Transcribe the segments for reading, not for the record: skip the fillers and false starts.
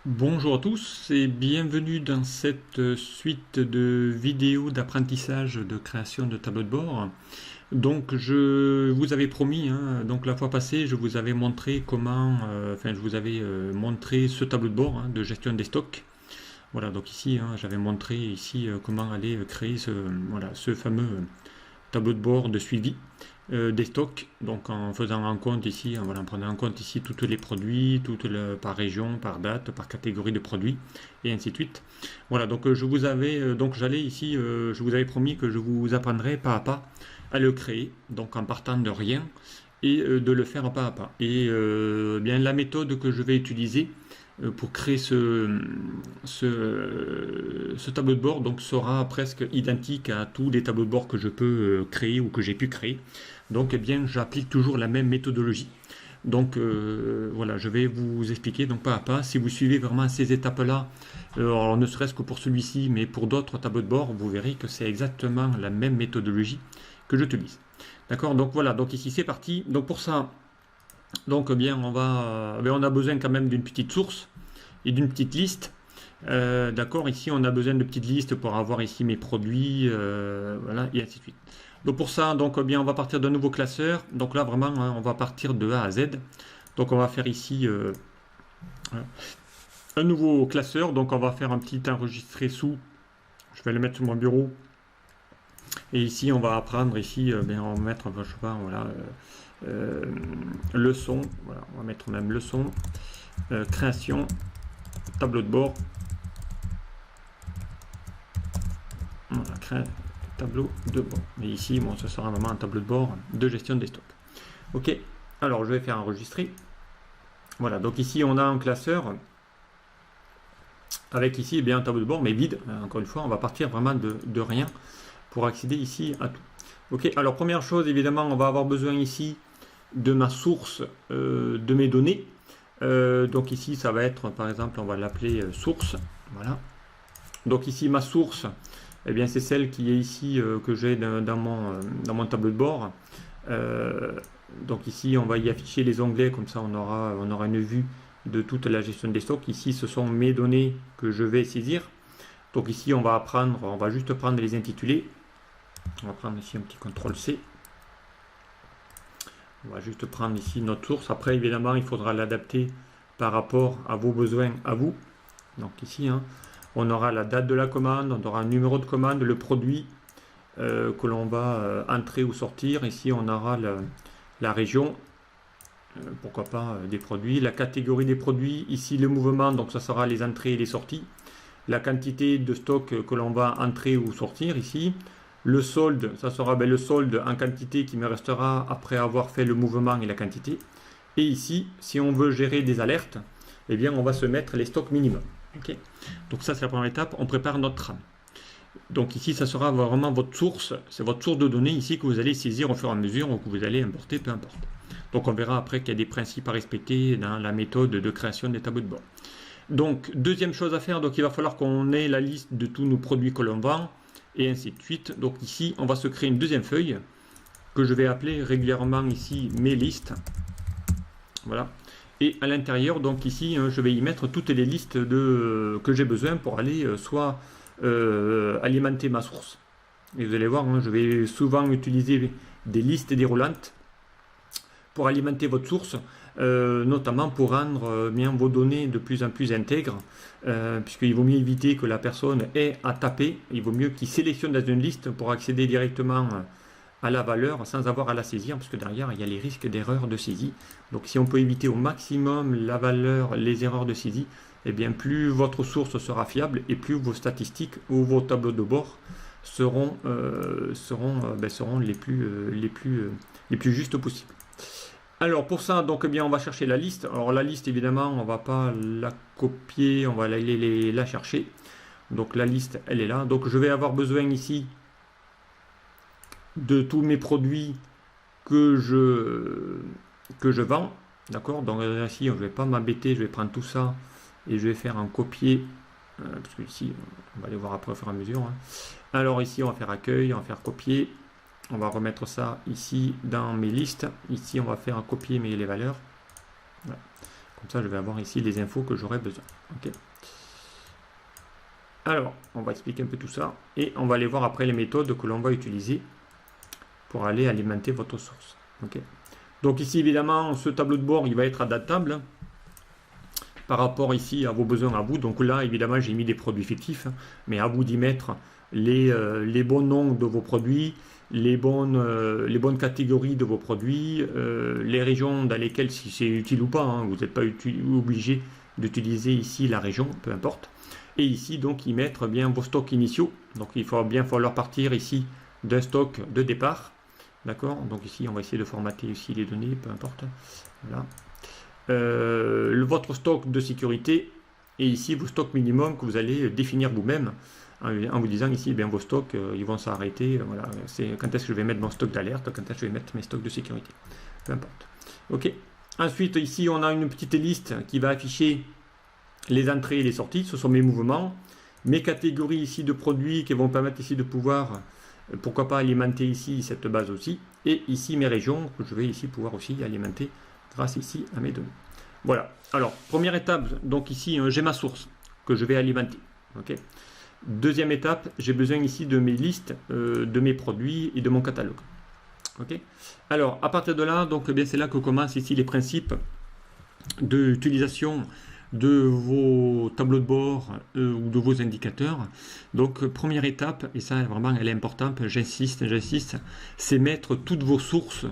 Bonjour à tous et bienvenue dans cette suite de vidéos d'apprentissage de création de tableaux de bord. Donc je vous avais promis, donc la fois passée je vous avais montré comment, je vous avais montré ce tableau de bord de gestion des stocks. Voilà, donc ici j'avais montré ici comment aller créer ce fameux tableau de bord de suivi des stocks, donc en faisant en compte ici, voilà, en prenant en compte ici tous les produits, par région, par date, par catégorie de produits, et ainsi de suite. Voilà, donc je vous avais, donc j'allais ici, je vous avais promis que je vous apprendrais pas à pas à le créer, donc en partant de rien, et de le faire pas à pas. Et bien la méthode que je vais utiliser pour créer ce tableau de bord donc sera presque identique à tous les tableaux de bord que je peux créer ou que j'ai pu créer. Donc eh bien j'applique toujours la même méthodologie. Donc voilà, je vais vous expliquer donc pas à pas. Si vous suivez vraiment ces étapes-là, alors ne serait-ce que pour celui-ci, mais pour d'autres tableaux de bord, vous verrez que c'est exactement la même méthodologie que j'utilise. D'accord, donc voilà, donc ici c'est parti. Donc pour ça, donc eh bien on a besoin quand même d'une petite source et d'une petite liste. D'accord, ici on a besoin de petites listes pour avoir ici mes produits, voilà, et ainsi de suite. Donc pour ça, donc eh bien on va partir d'un nouveau classeur. Donc là vraiment, on va partir de A à Z. Donc on va faire ici un nouveau classeur. Donc on va faire un petit enregistré sous. Je vais le mettre sur mon bureau. Et ici on va apprendre ici, on va mettre, je sais pas, voilà, leçon. Voilà, on va mettre même leçon, création, tableau de bord. Voilà, créer un tableau de bord. Et ici, bon, ce sera vraiment un tableau de bord de gestion des stocks. Ok, alors je vais faire enregistrer. Voilà, donc ici on a un classeur avec ici un tableau de bord mais vide. Encore une fois, on va partir vraiment de rien pour accéder ici à tout. Ok, alors première chose, évidemment, on va avoir besoin ici de ma source de mes données. Donc ici, ça va être, par exemple, on va l'appeler source. Voilà. Donc ici, ma source, eh bien, c'est celle qui est ici que j'ai dans mon tableau de bord. Donc ici, on va y afficher les onglets, comme ça on aura une vue de toute la gestion des stocks. Ici, ce sont mes données que je vais saisir. Donc ici, on va juste prendre les intitulés. On va prendre ici un petit CTRL-C. On va juste prendre ici notre source. Après, évidemment, il faudra l'adapter par rapport à vos besoins à vous. Donc ici, on aura la date de la commande, on aura un numéro de commande, le produit que l'on va entrer ou sortir. Ici, on aura la région, pourquoi pas des produits, la catégorie des produits, ici le mouvement, donc ça sera les entrées et les sorties, la quantité de stock que l'on va entrer ou sortir ici, le solde, ça sera le solde en quantité qui me restera après avoir fait le mouvement et la quantité, et ici, si on veut gérer des alertes, eh bien on va se mettre les stocks minimum. Okay. Donc ça c'est la première étape, on prépare notre trame. Donc ici, ça sera vraiment votre source, c'est votre source de données ici que vous allez saisir au fur et à mesure ou que vous allez importer, peu importe. Donc on verra après qu'il y a des principes à respecter dans la méthode de création des tableaux de bord. Donc deuxième chose à faire, donc il va falloir qu'on ait la liste de tous nos produits que l'on vend et ainsi de suite. Donc ici, on va se créer une deuxième feuille que je vais appeler régulièrement ici mes listes. Voilà. Et à l'intérieur, donc ici, je vais y mettre toutes les listes que j'ai besoin pour aller soit alimenter ma source. Et vous allez voir, je vais souvent utiliser des listes déroulantes pour alimenter votre source, notamment pour rendre bien vos données de plus en plus intègres, puisqu'il vaut mieux éviter que la personne ait à taper, il vaut mieux qu'il sélectionne dans une liste pour accéder directement à la valeur sans avoir à la saisir, parce que derrière il y a les risques d'erreurs de saisie. Donc si on peut éviter au maximum la valeur, les erreurs de saisie, et bien plus votre source sera fiable et plus vos statistiques ou vos tableaux de bord seront les plus justes possibles. Alors pour ça, donc on va chercher la liste. Alors la liste, évidemment, on ne va pas la copier, on va la chercher. Donc la liste, elle est là. Donc je vais avoir besoin ici de tous mes produits que je vends. D'accord. Donc ici, je ne vais pas m'embêter, je vais prendre tout ça et je vais faire un copier. Parce que ici, on va aller voir après au fur et à mesure. Alors ici, on va faire accueil, on va faire copier. On va remettre ça ici dans mes listes. Ici, on va faire un copier mais les valeurs. Voilà. Comme ça, je vais avoir ici les infos que j'aurai besoin. Ok. Alors, on va expliquer un peu tout ça et on va aller voir après les méthodes que l'on va utiliser pour aller alimenter votre source. Ok. Donc ici, évidemment, ce tableau de bord, il va être adaptable par rapport ici à vos besoins à vous. Donc là, évidemment, j'ai mis des produits fictifs, mais à vous d'y mettre les bons noms de vos produits, les bonnes catégories de vos produits, les régions dans lesquelles, si c'est utile ou pas, hein, vous n'êtes pas obligé d'utiliser ici la région, peu importe. Et ici, donc, y mettre bien vos stocks initiaux. Donc, il va bien falloir partir ici d'un stock de départ. D'accord. Donc ici, on va essayer de formater aussi les données, peu importe. Voilà. Votre stock de sécurité et ici vos stocks minimum que vous allez définir vous-même en vous disant ici, bien, vos stocks, ils vont s'arrêter. Voilà. C'est quand est-ce que je vais mettre mon stock d'alerte, quand est-ce que je vais mettre mes stocks de sécurité. Peu importe. Ok. Ensuite, ici, on a une petite liste qui va afficher les entrées et les sorties. Ce sont mes mouvements, mes catégories ici de produits qui vont permettre ici de pouvoir pourquoi pas alimenter ici cette base aussi, et ici mes régions que je vais ici pouvoir aussi alimenter grâce ici à mes données. Voilà, alors première étape, donc ici j'ai ma source que je vais alimenter. Okay. Deuxième étape, j'ai besoin ici de mes listes de mes produits et de mon catalogue. Okay. Alors à partir de là, donc bien c'est là que commencent ici les principes d'utilisation de vos tableaux de bord ou de vos indicateurs. Donc première étape, et ça vraiment elle est importante, j'insiste, c'est mettre toutes vos sources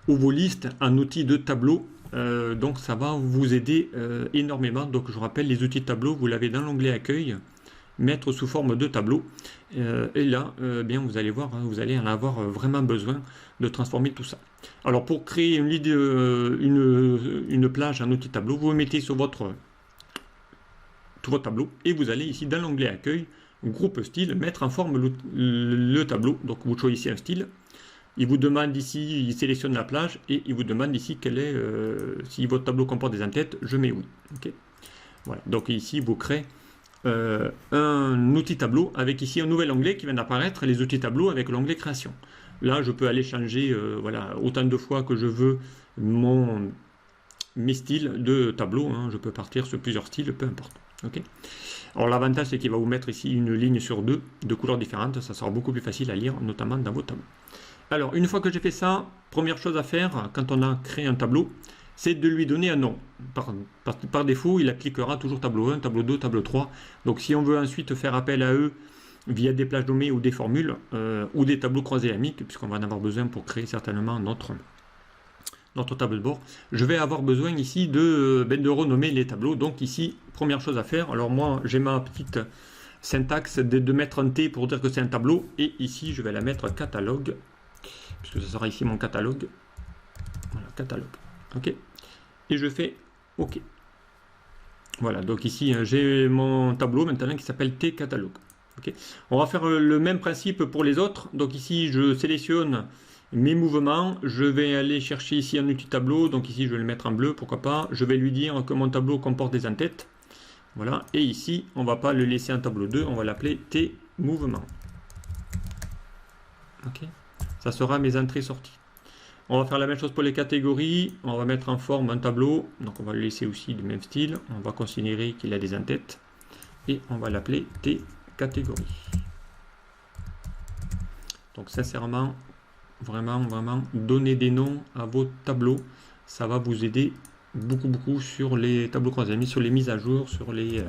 ou vos listes en outils de tableau. Donc ça va vous aider énormément. Donc je rappelle, les outils de tableau, vous l'avez dans l'onglet accueil, mettre sous forme de tableau, et là bien vous allez voir, hein, vous allez en avoir vraiment besoin de transformer tout ça. Alors pour créer une plage en outil tableau, vous mettez sur tout votre tableau et vous allez ici dans l'onglet accueil, groupe style, mettre en forme le tableau. Donc vous choisissez un style, il vous demande ici, il sélectionne la plage et il vous demande ici quel est, si votre tableau comporte des entêtes, je mets oui. Okay. Voilà. Donc ici vous créez un outil tableau avec ici un nouvel onglet qui vient d'apparaître, les outils tableau avec l'onglet création. Là je peux aller changer voilà, autant de fois que je veux mes styles de tableau, hein. Je peux partir sur plusieurs styles, peu importe. Okay. Alors l'avantage c'est qu'il va vous mettre ici une ligne sur deux de couleurs différentes, ça sera beaucoup plus facile à lire, notamment dans vos tableaux. Alors une fois que j'ai fait ça, première chose à faire quand on a créé un tableau, c'est de lui donner un nom. Par défaut, il appliquera toujours tableau 1, tableau 2, tableau 3. Donc si on veut ensuite faire appel à eux via des plages nommées ou des formules ou des tableaux croisés amiques, puisqu'on va en avoir besoin pour créer certainement notre tableau de bord, je vais avoir besoin ici de renommer les tableaux. Donc ici, première chose à faire, alors moi j'ai ma petite syntaxe de mettre un T pour dire que c'est un tableau, et ici je vais la mettre catalogue, puisque ce sera ici mon catalogue. Voilà, catalogue. Ok. Et je fais OK. Voilà, donc ici j'ai mon tableau maintenant qui s'appelle T catalogue. Okay. On va faire le même principe pour les autres. Donc ici je sélectionne mes mouvements, je vais aller chercher ici un outil tableau, donc ici je vais le mettre en bleu, pourquoi pas. Je vais lui dire que mon tableau comporte des entêtes. Voilà, et ici on va pas le laisser en tableau 2, on va l'appeler T mouvement. Ok, ça sera mes entrées-sorties. On va faire la même chose pour les catégories, on va mettre en forme un tableau, donc on va le laisser aussi du même style, on va considérer qu'il a des entêtes, et on va l'appeler T catégorie. Donc sincèrement, vraiment, donner des noms à vos tableaux, ça va vous aider beaucoup sur les tableaux croisés, sur les mises à jour, sur les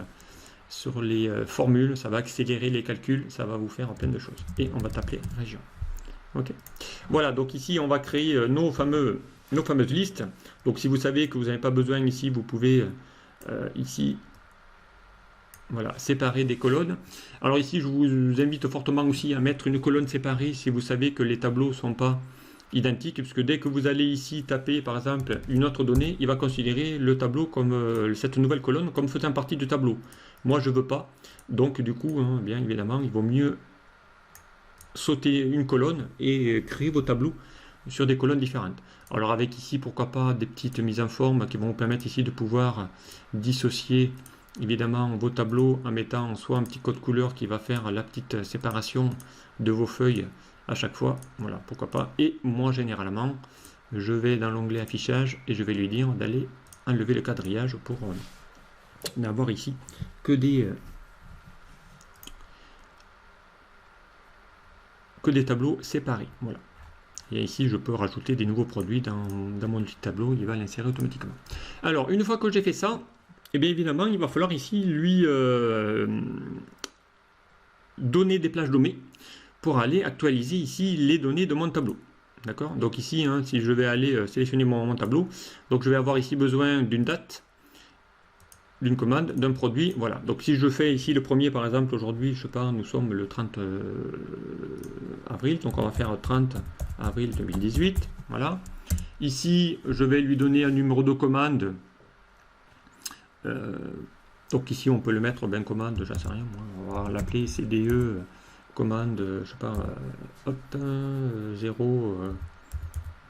formules, ça va accélérer les calculs, ça va vous faire plein de choses. Et on va t'appeler région. Ok. Voilà, donc ici on va créer nos fameuses listes. Donc si vous savez que vous n'avez pas besoin ici, vous pouvez ici voilà, séparer des colonnes. Alors ici je vous invite fortement aussi à mettre une colonne séparée si vous savez que les tableaux ne sont pas identiques, puisque dès que vous allez ici taper par exemple une autre donnée, il va considérer le tableau comme cette nouvelle colonne comme faisant partie du tableau. Moi je veux pas, donc du coup hein, bien évidemment il vaut mieux sauter une colonne et créer vos tableaux sur des colonnes différentes. Alors avec ici pourquoi pas des petites mises en forme qui vont vous permettre ici de pouvoir dissocier évidemment vos tableaux en mettant soit un petit code couleur qui va faire la petite séparation de vos feuilles à chaque fois, voilà pourquoi pas. Et moi généralement je vais dans l'onglet affichage et je vais lui dire d'aller enlever le quadrillage pour n'avoir ici que des tableaux séparés. Voilà. Et ici, je peux rajouter des nouveaux produits dans mon petit tableau, il va l'insérer automatiquement. Alors, une fois que j'ai fait ça, et bien évidemment, il va falloir ici lui donner des plages nommées pour aller actualiser ici les données de mon tableau. D'accord? Donc ici, hein, si je vais aller sélectionner mon tableau, donc je vais avoir ici besoin d'une date, d'une commande, d'un produit, voilà. Donc si je fais ici le premier, par exemple, aujourd'hui, je sais pas, nous sommes le 30 avril, donc on va faire 30 avril 2018, voilà. Ici, je vais lui donner un numéro de commande, donc ici, on peut le mettre, ben commande, j'en sais rien, moi, on va l'appeler CDE, commande, je sais pas, hop, 0,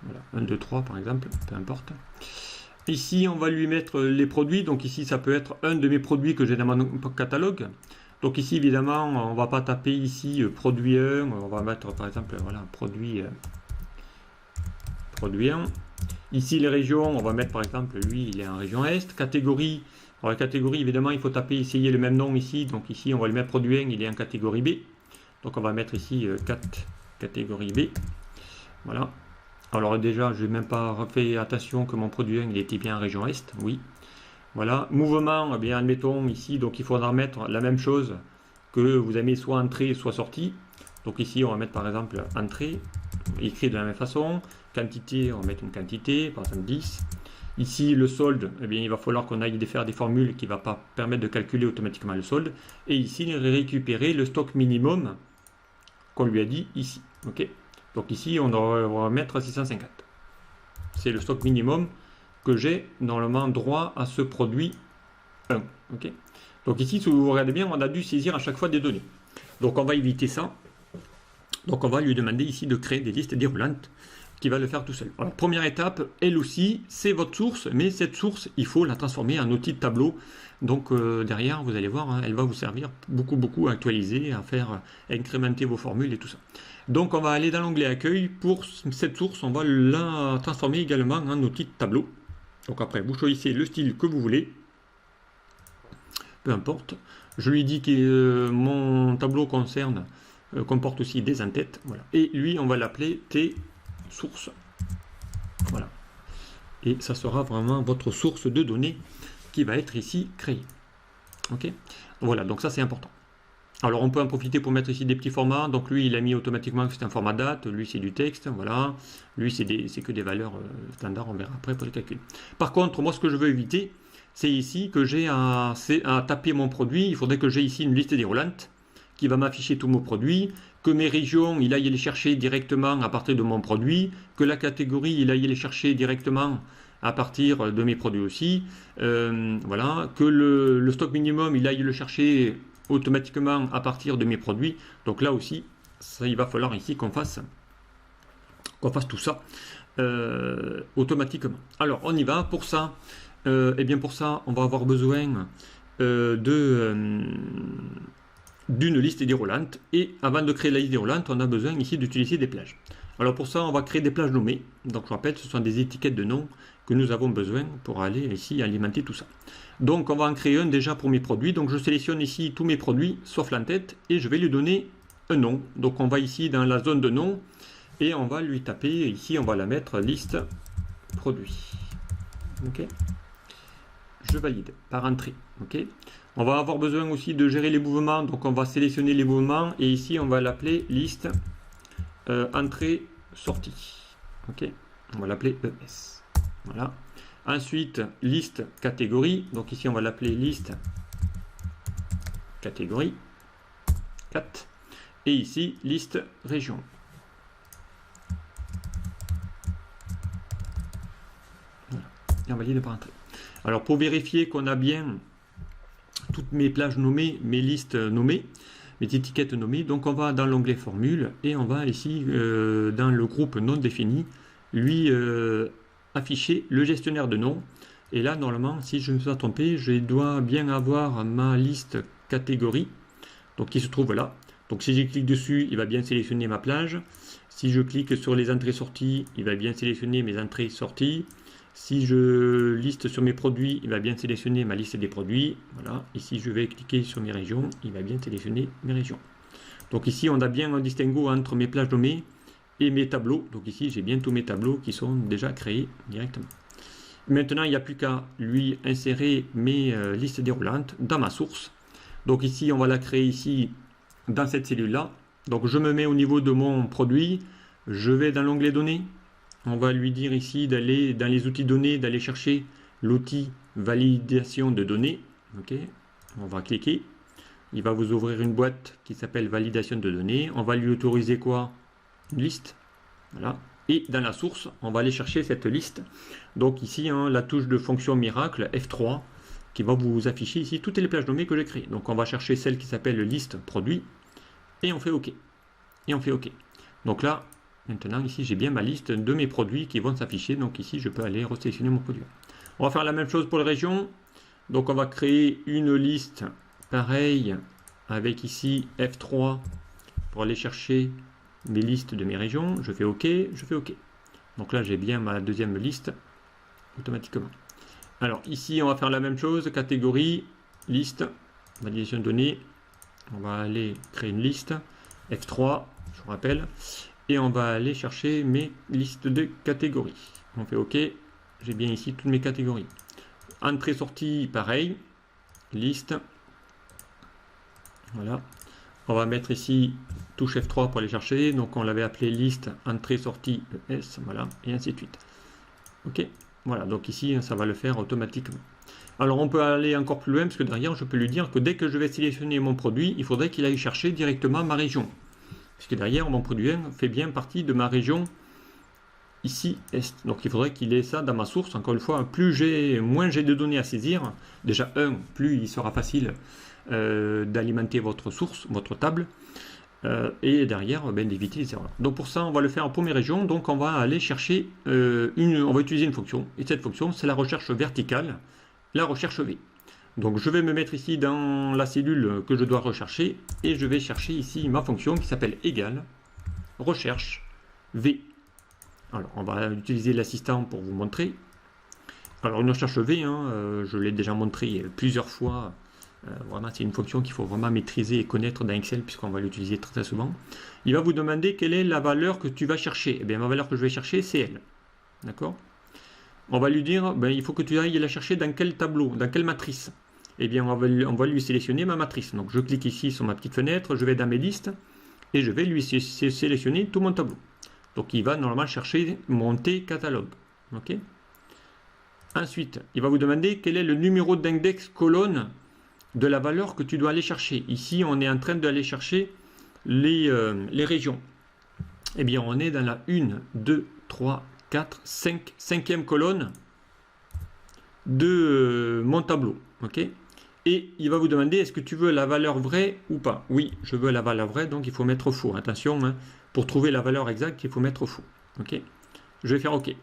voilà, 1, 2, 3 par exemple, peu importe. Ici, on va lui mettre les produits. Donc ici, ça peut être un de mes produits que j'ai dans mon catalogue. Donc ici, évidemment, on ne va pas taper ici produit 1. On va mettre, par exemple, voilà, produit 1. Ici, les régions, on va mettre, par exemple, lui, il est en région Est. Catégorie, alors la catégorie, évidemment, il faut taper, essayer le même nom ici. Donc ici, on va lui mettre produit 1, il est en catégorie B. Donc on va mettre ici 4 catégorie B. Voilà. Alors déjà, je n'ai même pas fait attention que mon produit 1 il était bien en région Est, oui. Voilà, mouvement, eh bien admettons ici, donc il faudra mettre la même chose que vous avez soit entrée, soit sortie. Donc ici, on va mettre par exemple entrée, écrit de la même façon. Quantité, on va mettre une quantité, par exemple 10. Ici, le solde, eh bien, il va falloir qu'on aille faire des formules qui ne vont pas permettre de calculer automatiquement le solde. Et ici, récupérer le stock minimum qu'on lui a dit ici. Ok. Donc ici, on va mettre 650. C'est le stock minimum que j'ai normalement droit à ce produit 1. Okay. Donc ici, si vous regardez bien, on a dû saisir à chaque fois des données. Donc on va éviter ça. Donc on va lui demander ici de créer des listes déroulantes qui va le faire tout seul. Alors première étape, elle aussi, c'est votre source, mais cette source, il faut la transformer en outil de tableau. Donc derrière, vous allez voir, hein, elle va vous servir beaucoup à actualiser, à faire incrémenter vos formules et tout ça. Donc on va aller dans l'onglet accueil. Pour cette source, on va la transformer également en outil de tableau. Donc après, vous choisissez le style que vous voulez. Peu importe. Je lui dis que mon tableau comporte aussi des entêtes. Voilà. Et lui, on va l'appeler T source. Voilà. Et ça sera vraiment votre source de données qui va être ici créée. Ok. Voilà, donc ça c'est important. Alors on peut en profiter pour mettre ici des petits formats. Donc lui il a mis automatiquement que c'est un format date, lui c'est du texte, voilà. Lui c'est que des valeurs standards, on verra après pour le calcul. Par contre, moi ce que je veux éviter, c'est ici que j'ai à taper mon produit. Il faudrait que j'ai ici une liste déroulante qui va m'afficher tous mes produits, que mes régions, il aille les chercher directement à partir de mon produit, que la catégorie, il aille les chercher directement à partir de mes produits aussi. Voilà, que le stock minimum, il aille le chercher automatiquement à partir de mes produits. Donc là aussi, ça, il va falloir ici qu'on fasse tout ça automatiquement. Alors, on y va. Pour ça, eh bien pour ça, on va avoir besoin d'une liste déroulante. Et avant de créer la liste déroulante, on a besoin ici d'utiliser des plages. Alors pour ça, on va créer des plages nommées. Donc je rappelle, ce sont des étiquettes de noms que nous avons besoin pour aller ici alimenter tout ça. Donc on va en créer un déjà pour mes produits. Donc je sélectionne ici tous mes produits, sauf l'entête, et je vais lui donner un nom. Donc on va ici dans la zone de nom, et on va lui taper, ici on va la mettre liste produits. Ok. Je valide par entrée. Ok. On va avoir besoin aussi de gérer les mouvements, donc on va sélectionner les mouvements, et ici on va l'appeler liste entrée sortie. Ok. On va l'appeler ES. Voilà. Ensuite, liste catégorie. Donc ici, on va l'appeler liste catégorie 4. Et ici, liste région. Voilà. Et on valide par entrée. Alors, pour vérifier qu'on a bien toutes mes plages nommées, mes listes nommées, mes étiquettes nommées, donc on va dans l'onglet formule et on va ici, dans le groupe non défini, lui afficher le gestionnaire de noms. Et là, normalement, si je ne me suis pas trompé, je dois bien avoir ma liste catégorie, donc qui se trouve là. Donc si je clique dessus, il va bien sélectionner ma plage. Si je clique sur les entrées-sorties, il va bien sélectionner mes entrées-sorties. Si je liste sur mes produits, il va bien sélectionner ma liste des produits. Voilà. Ici, je vais cliquer sur mes régions, il va bien sélectionner mes régions. Donc ici, on a bien un distinguo entre mes plages nommées et mes tableaux. Donc ici, j'ai bien tous mes tableaux qui sont déjà créés directement. Maintenant, il n'y a plus qu'à lui insérer mes listes déroulantes dans ma source. Donc ici, on va la créer ici dans cette cellule-là. Donc je me mets au niveau de mon produit. Je vais dans l'onglet données. On va lui dire ici d'aller dans les outils données, d'aller chercher l'outil validation de données. Ok, on va cliquer. Il va vous ouvrir une boîte qui s'appelle validation de données. On va lui autoriser quoi? Une liste. Voilà. Et dans la source, on va aller chercher cette liste. Donc ici, hein, la touche de fonction miracle F3 qui va vous afficher ici toutes les plages nommées que j'ai créées. Donc on va chercher celle qui s'appelle liste produit et on fait OK. Et on fait OK. Donc là, maintenant ici, j'ai bien ma liste de mes produits qui vont s'afficher. Donc ici, je peux aller resélectionner mon produit. On va faire la même chose pour les régions. Donc on va créer une liste pareille avec ici F3 pour aller chercher mes listes de mes régions. Je fais OK, je fais OK. Donc là, j'ai bien ma deuxième liste automatiquement. Alors ici, on va faire la même chose, catégorie, liste, validation de données. On va aller créer une liste, F3, je vous rappelle, et on va aller chercher mes listes de catégories. On fait OK, j'ai bien ici toutes mes catégories. Entrée-sortie, pareil, liste. Voilà. On va mettre ici touche F3 pour aller chercher. Donc on l'avait appelé liste entrée-sortie ES. Voilà. Et ainsi de suite. OK. Voilà. Donc ici, ça va le faire automatiquement. Alors on peut aller encore plus loin parce que derrière, je peux lui dire que dès que je vais sélectionner mon produit, il faudrait qu'il aille chercher directement ma région. Parce que derrière, mon produit fait bien partie de ma région ici Est. Donc il faudrait qu'il ait ça dans ma source. Encore une fois, moins j'ai de données à saisir. Déjà, plus il sera facile d'alimenter votre source, votre table, et derrière d'éviter les erreurs. Donc pour ça, on va le faire pour mes régions. Donc on va aller chercher on va utiliser une fonction, et cette fonction, c'est la recherche verticale, la recherche V. Donc je vais me mettre ici dans la cellule que je dois rechercher, et je vais chercher ici ma fonction qui s'appelle égale recherche V. Alors on va utiliser l'assistant pour vous montrer. Alors une recherche V, je l'ai déjà montré plusieurs fois. Vraiment, c'est une fonction qu'il faut vraiment maîtriser et connaître dans Excel puisqu'on va l'utiliser très, très souvent. Il va vous demander quelle est la valeur que tu vas chercher. Eh bien, ma valeur que je vais chercher, c'est elle. D'accord? On va lui dire, il faut que tu ailles la chercher dans quel tableau, dans quelle matrice. Eh bien, on va lui sélectionner ma matrice. Donc, je clique ici sur ma petite fenêtre, je vais dans mes listes et je vais lui sélectionner tout mon tableau. Donc, il va normalement chercher mon T-catalogue. OK? Ensuite, il va vous demander quel est le numéro d'index colonne de la valeur que tu dois aller chercher. Ici, on est en train d'aller chercher les régions. Eh bien, on est dans la 1, 2, 3, 4, 5, 5e colonne de mon tableau. OK? Et il va vous demander, est-ce que tu veux la valeur vraie ou pas? Oui, je veux la valeur vraie, donc il faut mettre faux. Attention, pour trouver la valeur exacte, il faut mettre faux. OK? Je vais faire OK.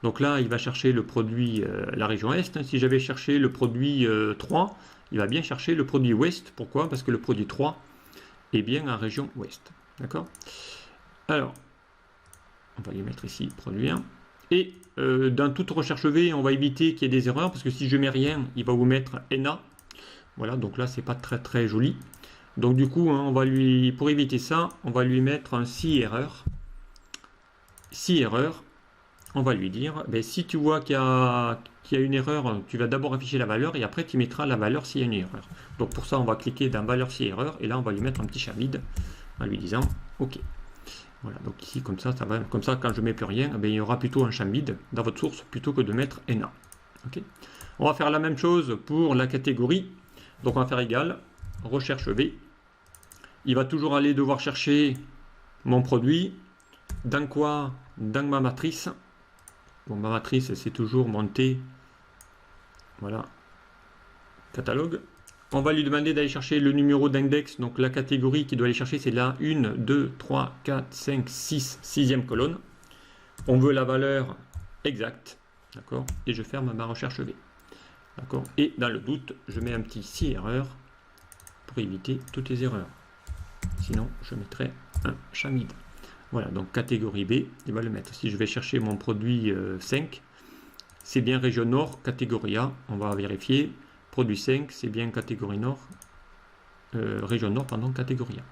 Donc là, il va chercher le produit, la région Est. Si j'avais cherché le produit 3, il va bien chercher le produit Ouest. Pourquoi? Parce que le produit 3 est bien en région Ouest. D'accord? Alors, on va lui mettre ici produit 1. Et dans toute recherche V, on va éviter qu'il y ait des erreurs, parce que si je mets rien, il va vous mettre NA. Voilà, donc là, c'est pas très très joli. Donc du coup, on va pour éviter ça, on va lui mettre un si erreur. Si erreur. On va lui dire, si tu vois qu'il y a une erreur, tu vas d'abord afficher la valeur et après tu mettras la valeur s'il y a une erreur. Donc pour ça, on va cliquer dans valeur si erreur et là, on va lui mettre un petit chat vide en lui disant OK. Voilà, donc ici, comme ça, comme ça, quand je ne mets plus rien, il y aura plutôt un champ vide dans votre source plutôt que de mettre NA. OK. On va faire la même chose pour la catégorie. Donc on va faire égal, recherche V. Il va toujours aller devoir chercher mon produit. Dans quoi? Dans ma matrice. Bon, ma matrice, c'est toujours mon T. Voilà. Catalogue. On va lui demander d'aller chercher le numéro d'index. Donc la catégorie qu'il doit aller chercher, c'est la 1, 2, 3, 4, 5, 6, 6e colonne. On veut la valeur exacte. D'accord? Et je ferme ma recherche V. D'accord? Et dans le doute, je mets un petit si erreur pour éviter toutes les erreurs. Sinon, je mettrai un champ vide. Voilà, donc catégorie B, il va le mettre. Si je vais chercher mon produit 5, c'est bien région nord, catégorie A. On va vérifier. Produit 5, c'est bien catégorie nord. Région nord, pardon, catégorie A.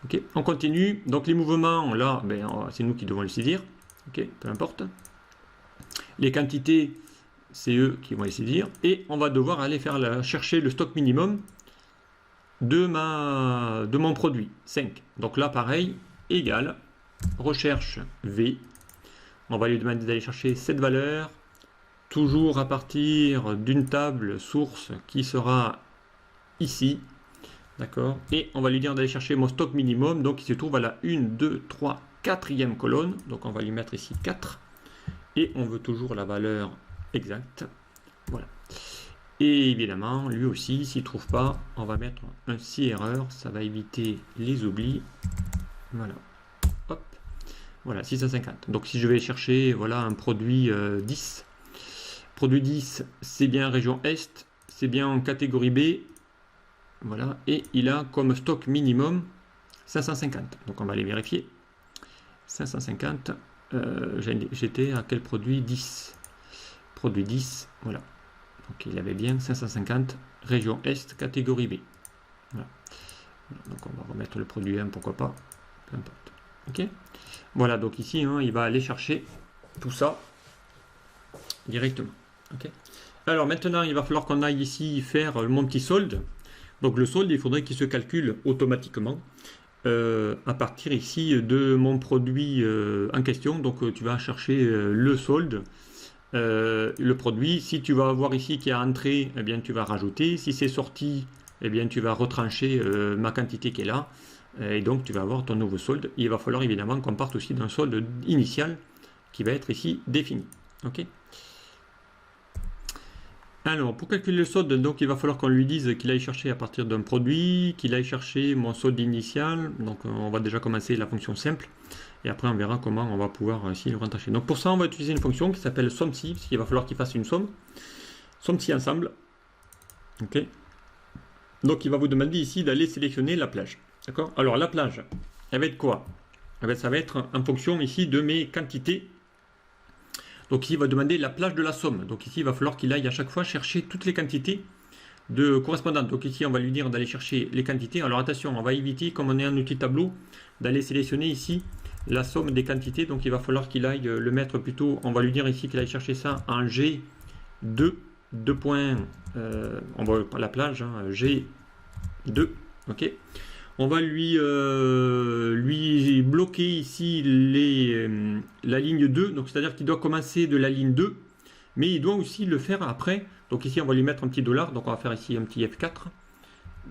Ok, on continue. Donc les mouvements, là, ben, c'est nous qui devons les saisir. Ok, peu importe. Les quantités, c'est eux qui vont les saisir. Et on va devoir aller chercher le stock minimum de mon produit, 5. Donc là, pareil, égal, recherche V. On va lui demander d'aller chercher cette valeur, toujours à partir d'une table source qui sera ici. D'accord. Et on va lui dire d'aller chercher mon stock minimum. Donc il se trouve à la 1, 2, 3, 4e colonne. Donc on va lui mettre ici 4. Et on veut toujours la valeur exacte. Voilà. Et évidemment, lui aussi, s'il ne trouve pas, on va mettre un si erreur. Ça va éviter les oublis. Voilà. Hop. Voilà, 650. Donc si je vais chercher voilà, un produit 10. Produit 10, c'est bien région Est. C'est bien en catégorie B. Voilà, et il a comme stock minimum 550. Donc on va aller vérifier. 550, j'étais à quel produit? 10. Produit 10, voilà. Donc il avait bien 550, région Est, catégorie B. Voilà. Donc on va remettre le produit 1, pourquoi pas. Peu importe. Ok. Voilà, donc ici, hein, il va aller chercher tout ça directement. Ok. Alors maintenant, il va falloir qu'on aille ici faire mon petit solde. Donc le solde, il faudrait qu'il se calcule automatiquement à partir ici de mon produit en question. Donc tu vas chercher le solde, le produit. Si tu vas avoir ici qui a entré, eh bien tu vas rajouter. Si c'est sorti, eh bien tu vas retrancher ma quantité qui est là. Et donc tu vas avoir ton nouveau solde. Il va falloir évidemment qu'on parte aussi d'un solde initial qui va être ici défini. Ok. Alors, pour calculer le solde, donc il va falloir qu'on lui dise qu'il aille chercher à partir d'un produit, qu'il aille chercher mon solde initial. Donc, on va déjà commencer la fonction simple. Et après, on verra comment on va pouvoir ici le rattacher. Donc, pour ça, on va utiliser une fonction qui s'appelle SOMMSI, parce qu'il va falloir qu'il fasse une somme. SOMMSI ensemble. Ok. Donc, il va vous demander ici d'aller sélectionner la plage. D'accord. Alors, la plage, elle va être quoi? Ça va être en fonction ici de mes quantités. Donc ici, il va demander la plage de la somme. Donc ici, il va falloir qu'il aille à chaque fois chercher toutes les quantités de correspondantes. Donc ici, on va lui dire d'aller chercher les quantités. Alors attention, on va éviter, comme on est un outil tableau, d'aller sélectionner ici la somme des quantités. Donc il va falloir qu'il aille le mettre plutôt, on va lui dire ici qu'il aille chercher ça en G2, 2 points, on va la plage, hein, G2, ok. On va lui bloquer ici la ligne 2, donc c'est-à-dire qu'il doit commencer de la ligne 2, mais il doit aussi le faire après. Donc ici, on va lui mettre un petit $, donc on va faire ici un petit F4.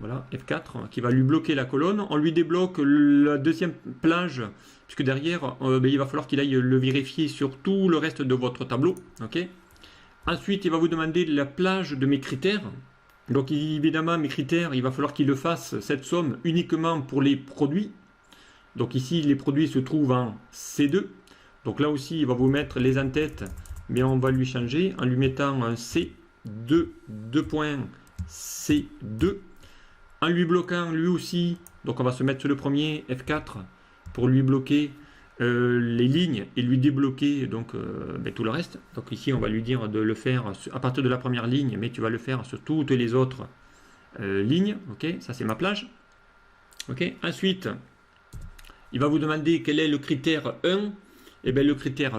Voilà, F4, qui va lui bloquer la colonne. On lui débloque la deuxième plage, puisque derrière, il va falloir qu'il aille le vérifier sur tout le reste de votre tableau. Ok. Ensuite, il va vous demander la plage de mes critères. Donc évidemment, mes critères, il va falloir qu'il le fasse, cette somme, uniquement pour les produits. Donc ici, les produits se trouvent en C2. Donc là aussi, il va vous mettre les en-têtes, mais on va lui changer en lui mettant un C2, 2 points C2. En lui bloquant lui aussi, donc on va se mettre sur le premier, F4, pour lui bloquer les lignes et lui débloquer donc tout le reste. Donc ici on va lui dire de le faire à partir de la première ligne, mais tu vas le faire sur toutes les autres lignes. Ok, ça c'est ma plage. Ok, ensuite il va vous demander quel est le critère 1. Et bien le critère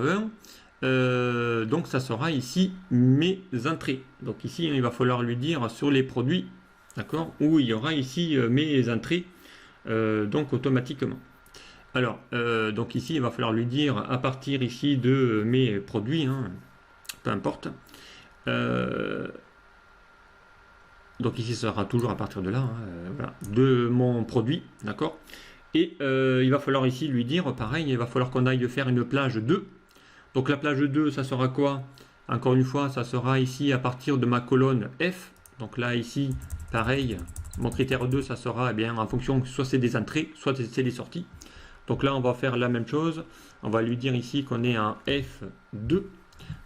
1, donc ça sera ici mes entrées. Donc ici il va falloir lui dire sur les produits, d'accord, où il y aura ici mes entrées donc automatiquement. Alors, donc ici, il va falloir lui dire à partir ici de mes produits, hein, peu importe. Donc ici, ça sera toujours à partir de là, hein, voilà, de mon produit, d'accord. Et il va falloir ici lui dire, pareil, il va falloir qu'on aille faire une plage 2. Donc la plage 2, ça sera quoi? Encore une fois, ça sera ici à partir de ma colonne F. Donc là, ici, pareil, mon critère 2, ça sera eh bien, en fonction, soit c'est des entrées, soit c'est des sorties. Donc là, on va faire la même chose. On va lui dire ici qu'on est en F2.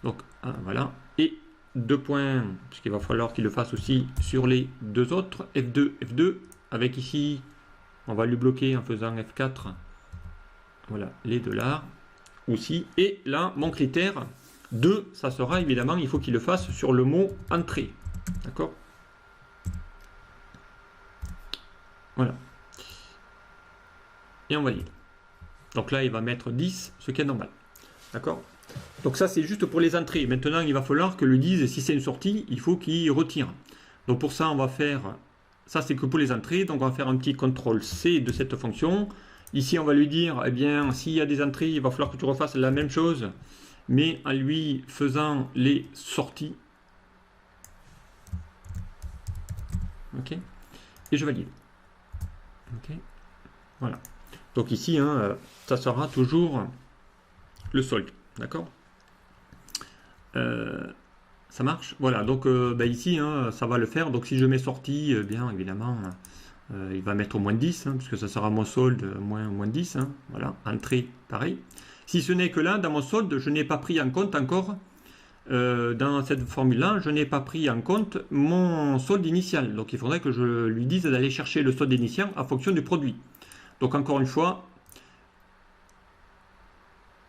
Donc voilà. Et 2 points, puisqu'il va falloir qu'il le fasse aussi sur les deux autres. F2, F2. Avec ici, on va lui bloquer en faisant F4. Voilà, les $. Aussi. Et là, mon critère, 2, ça sera évidemment, il faut qu'il le fasse sur le mot entrée. D'accord? Voilà. Et on valide. Donc là, il va mettre 10, ce qui est normal. D'accord? Donc ça, c'est juste pour les entrées. Maintenant, il va falloir que le 10, si c'est une sortie, il faut qu'il retire. Donc pour ça, on va faire... Ça, c'est que pour les entrées. Donc on va faire un petit CTRL-C de cette fonction. Ici, on va lui dire, eh bien, s'il y a des entrées, il va falloir que tu refasses la même chose, mais en lui faisant les sorties. OK? Et je valide. OK? Voilà. Donc ici, hein, ça sera toujours le solde. D'accord? Ça marche? Voilà. Donc ici, hein, ça va le faire. Donc si je mets sortie, bien évidemment, il va mettre au moins 10, hein, puisque ça sera mon solde moins 10. Hein, voilà. Entrée, pareil. Si ce n'est que là, dans mon solde, je n'ai pas pris en compte encore, dans cette formule-là, je n'ai pas pris en compte mon solde initial. Donc il faudrait que je lui dise d'aller chercher le solde initial en fonction du produit. Donc encore une fois,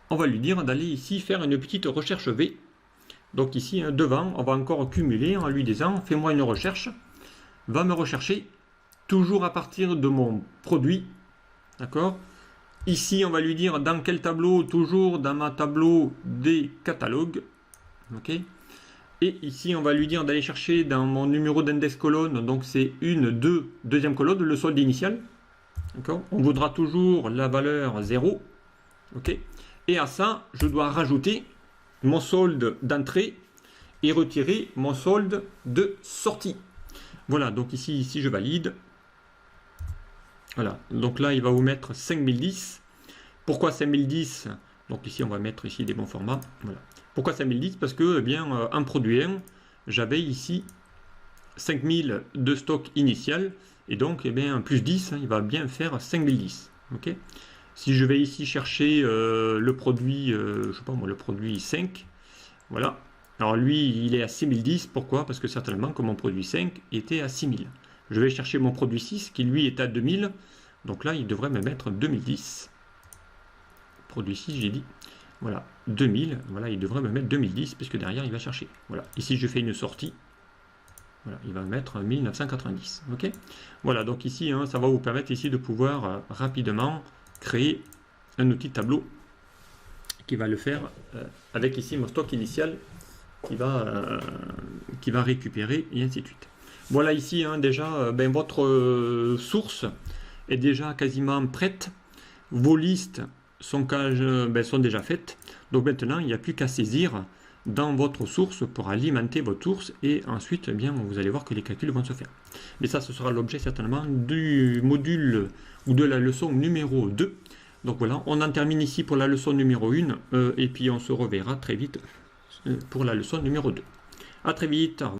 on va lui dire d'aller ici faire une petite recherche V. Donc ici, hein, devant, on va encore cumuler en lui disant, fais-moi une recherche, va me rechercher toujours à partir de mon produit. D'accord? Ici, on va lui dire dans quel tableau, toujours dans ma tableau des catalogues. OK? Et ici, on va lui dire d'aller chercher dans mon numéro d'index colonne, donc c'est deuxième colonne, le solde initial. D'accord? On voudra toujours la valeur 0. OK? Et à ça, je dois rajouter mon solde d'entrée et retirer mon solde de sortie. Voilà, donc ici, je valide. Voilà, donc là, il va vous mettre 5010. Pourquoi 5010? Donc ici, on va mettre ici des bons formats. Voilà. Pourquoi 5010? Parce que, eh bien, en produit 1, j'avais ici 5000 de stock initial. Et donc, eh bien, plus 10, hein, il va bien faire 5010. OK? Si je vais ici chercher le produit, je sais pas moi, le produit 5, voilà. Alors lui, il est à 6010. Pourquoi? Parce que certainement que mon produit 5 était à 6000. Je vais chercher mon produit 6 qui lui est à 2000. Donc là, il devrait me mettre 2010. Produit 6, j'ai dit. Voilà, 2000. Voilà, il devrait me mettre 2010 puisque derrière, il va chercher. Voilà. Ici, je fais une sortie. Voilà, il va me mettre 1990. OK? Voilà, donc ici, hein, ça va vous permettre ici de pouvoir rapidement créer un outil tableau qui va le faire avec ici mon stock initial qui va récupérer et ainsi de suite. Voilà ici hein, déjà votre source est déjà quasiment prête. Vos listes sont déjà faites. Donc maintenant il n'y a plus qu'à saisir dans votre source pour alimenter votre source et ensuite vous allez voir que les calculs vont se faire. Mais ça ce sera l'objet certainement du module ou de la leçon numéro 2. Donc voilà, on en termine ici pour la leçon numéro 1 et puis on se reverra très vite pour la leçon numéro 2. A très vite.